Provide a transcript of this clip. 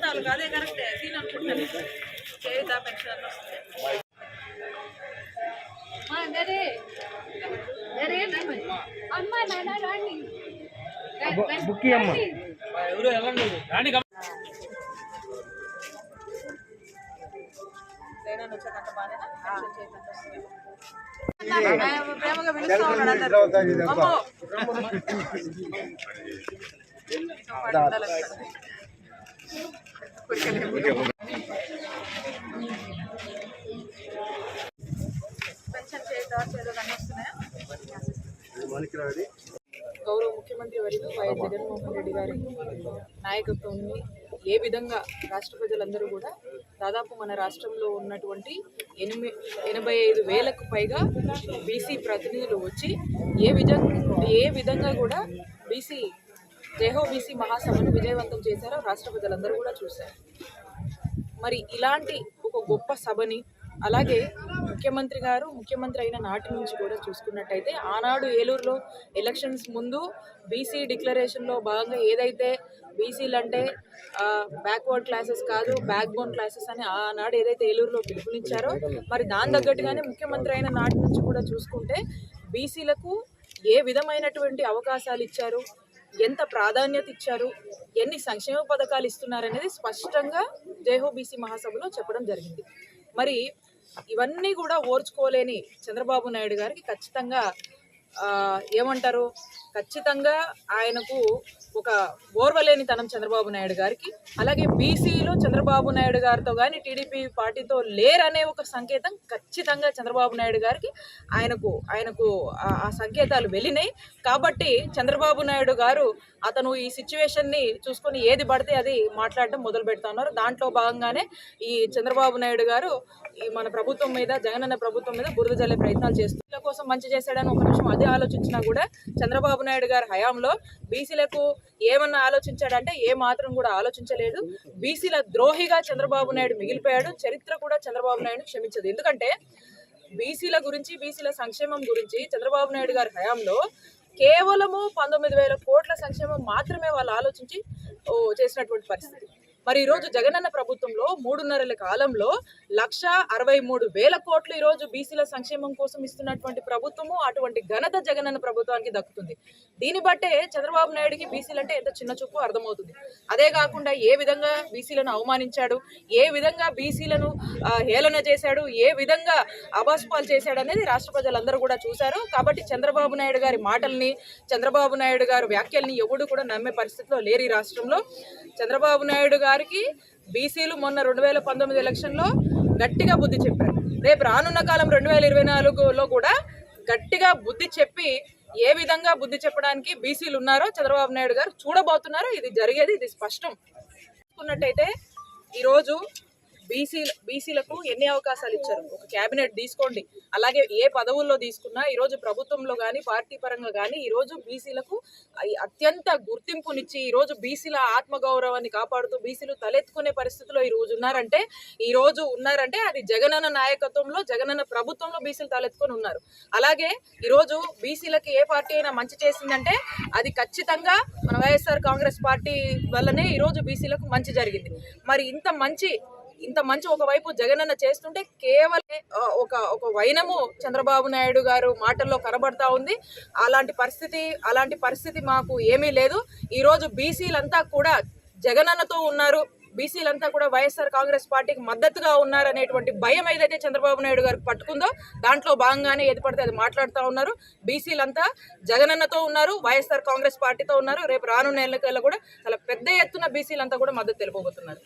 తాలూకా అదే కరెక్టే సీన్ అనుకుంటాను చేయుతా పెన్షన్ వస్తుంది ప్రేమగా పిలుస్తూ ఉన్నాడు అందరూ పెన్షన్ గౌరవ ముఖ్యమంత్రి వర్యులు వైఎస్ జగన్మోహన్ రెడ్డి గారి నాయకత్వాన్ని ఏ విధంగా రాష్ట్ర ప్రజలందరూ కూడా దాదాపు మన రాష్ట్రంలో ఉన్నటువంటి 85,000కు పైగా బీసీ ప్రతినిధులు వచ్చి ఏ విధంగా కూడా జైహో బీసీ మహాసభను విజయవంతం చేశారో రాష్ట్ర ప్రజలందరూ కూడా చూశారు. మరి ఇలాంటి ఒక గొప్ప సభని అలాగే ముఖ్యమంత్రి అయిన నాటి నుంచి కూడా చూసుకున్నట్టయితే ఆనాడు ఏలూరులో ఎలక్షన్స్ ముందు బీసీ డిక్లరేషన్లో భాగంగా ఏదైతే బీసీలు అంటే బ్యాక్వర్డ్ క్లాసెస్ కాదు బ్యాక్ బోన్ క్లాసెస్ అని ఆనాడు ఏదైతే ఏలూరులో పిలుపునిచ్చారో మరి దాని తగ్గట్టుగానే ముఖ్యమంత్రి అయిన నాటి నుంచి కూడా చూసుకుంటే బీసీలకు ఏ విధమైనటువంటి అవకాశాలు ఇచ్చారు, ఎంత ప్రాధాన్యత ఇచ్చారు, ఎన్ని సంక్షేమ పథకాలు ఇస్తున్నారనేది స్పష్టంగా జైహో బీసీ మహాసభలో చెప్పడం జరిగింది. మరి ఇవన్నీ కూడా ఓర్చుకోలేని చంద్రబాబు నాయుడు గారికి ఖచ్చితంగా ఖచ్చితంగా ఆయనకు ఒక ఓర్వలేనితనం చంద్రబాబు నాయుడు గారికి, అలాగే బీసీలో చంద్రబాబు నాయుడు గారితో కానీ టీడీపీ పార్టీతో లేరనే ఒక సంకేతం ఖచ్చితంగా చంద్రబాబు నాయుడు గారికి ఆయనకు ఆ సంకేతాలు వెళ్ళినాయి. కాబట్టి చంద్రబాబు నాయుడు గారు అతను ఈ సిచ్యువేషన్ని చూసుకొని ఏది పడితే అది మాట్లాడటం మొదలు పెడతా ఉన్నారు. దాంట్లో భాగంగానే ఈ చంద్రబాబు నాయుడు గారు ఈ మన ప్రభుత్వం మీద జగనన్న ప్రభుత్వం మీద బురద జల్లే ప్రయత్నాలు చేస్తూ వీళ్ళ కోసం మంచి చేశాడని ఒక నిమిషం అదే ఆలోచించినా కూడా చంద్రబాబు నాయుడు గారి హయాంలో బీసీలకు ఏమన్నా ఆలోచించాడంటే ఏ మాత్రం కూడా ఆలోచించలేదు. బీసీల ద్రోహిగా చంద్రబాబు నాయుడు మిగిలిపోయాడు. చరిత్ర కూడా చంద్రబాబు నాయుడు క్షమించదు. ఎందుకంటే బీసీల గురించి బీసీల సంక్షేమం గురించి చంద్రబాబు నాయుడు గారి హయాంలో కేవలము 19,000 కోట్ల సంక్షేమం మాత్రమే వాళ్ళు ఆలోచించి చేసినటువంటి పరిస్థితి. మరి ఈరోజు జగనన్న ప్రభుత్వంలో 3.5 కాలంలో 1,63,000 కోట్లు ఈరోజు బీసీల సంక్షేమం కోసం ఇస్తున్నటువంటి ప్రభుత్వము అటువంటి ఘనత జగనన్న ప్రభుత్వానికి దక్కుతుంది. దీన్ని బట్టే చంద్రబాబు నాయుడికి బీసీలు అంటే ఎంత చిన్న చూపు అర్థమవుతుంది. అదే కాకుండా ఏ విధంగా బీసీలను అవమానించాడు, ఏ విధంగా బీసీలను హేళన చేశాడు, ఏ విధంగా అబాస్పాలు చేశాడు అనేది రాష్ట్ర ప్రజలందరూ కూడా చూశారు. కాబట్టి చంద్రబాబు నాయుడు గారి మాటల్ని చంద్రబాబు నాయుడు గారి వ్యాఖ్యల్ని ఎవడు కూడా నమ్మే పరిస్థితిలో లేరు ఈ రాష్ట్రంలో. చంద్రబాబు నాయుడు గారికి బీసీలు మొన్న 2019 ఎలక్షన్లో గట్టిగా బుద్ధి చెప్పారు. రేపు రానున్న కాలం 2024లో కూడా గట్టిగా బుద్ధి చెప్పి ఏ విధంగా బుద్ధి చెప్పడానికి బీసీలు ఉన్నారో చంద్రబాబు నాయుడు గారు చూడబోతున్నారు. ఇది జరిగేది, ఇది స్పష్టం. చూసుకున్నట్టయితే ఈరోజు బీసీలకు ఎన్ని అవకాశాలు ఇచ్చారు, ఒక క్యాబినెట్ తీసుకోండి, అలాగే ఏ పదవుల్లో తీసుకున్నా ఈరోజు ప్రభుత్వంలో కానీ పార్టీ పరంగా కానీ ఈరోజు బీసీలకు అత్యంత గుర్తింపునిచ్చి ఈరోజు బీసీల ఆత్మగౌరవాన్ని కాపాడుతూ బీసీలు తలెత్తుకునే పరిస్థితిలో ఈరోజు ఉన్నారంటే అది జగనన్న నాయకత్వంలో జగనన్న ప్రభుత్వంలో బీసీలు తలెత్తుకొని ఉన్నారు. అలాగే ఈరోజు బీసీలకి ఏ పార్టీ అయినా మంచి చేసిందంటే అది ఖచ్చితంగా మన వైఎస్ఆర్ కాంగ్రెస్ పార్టీ వల్లనే ఈరోజు బీసీలకు మంచి జరిగింది. మరి ఇంత మంచి ఒకవైపు జగనన్న చేస్తుంటే కేవలం ఒక వైనము చంద్రబాబు నాయుడు గారు మాటల్లో కనబడతా ఉంది. అలాంటి పరిస్థితి మాకు ఏమీ లేదు. ఈరోజు బీసీలంతా కూడా జగనన్నతో ఉన్నారు, బీసీలంతా కూడా వైఎస్ఆర్ కాంగ్రెస్ పార్టీకి మద్దతుగా ఉన్నారనేటువంటి భయం ఏదైతే చంద్రబాబు నాయుడు గారికి పట్టుకుందో దాంట్లో భాగంగానే ఏది పడితే అది మాట్లాడుతూ ఉన్నారు. బీసీలంతా జగనన్నతో ఉన్నారు, వైఎస్ఆర్ కాంగ్రెస్ పార్టీతో ఉన్నారు. రేపు రానున్న ఎన్నికల్లో కూడా చాలా పెద్ద ఎత్తున బీసీలంతా కూడా మద్దతు తెలుపబోతున్నారు.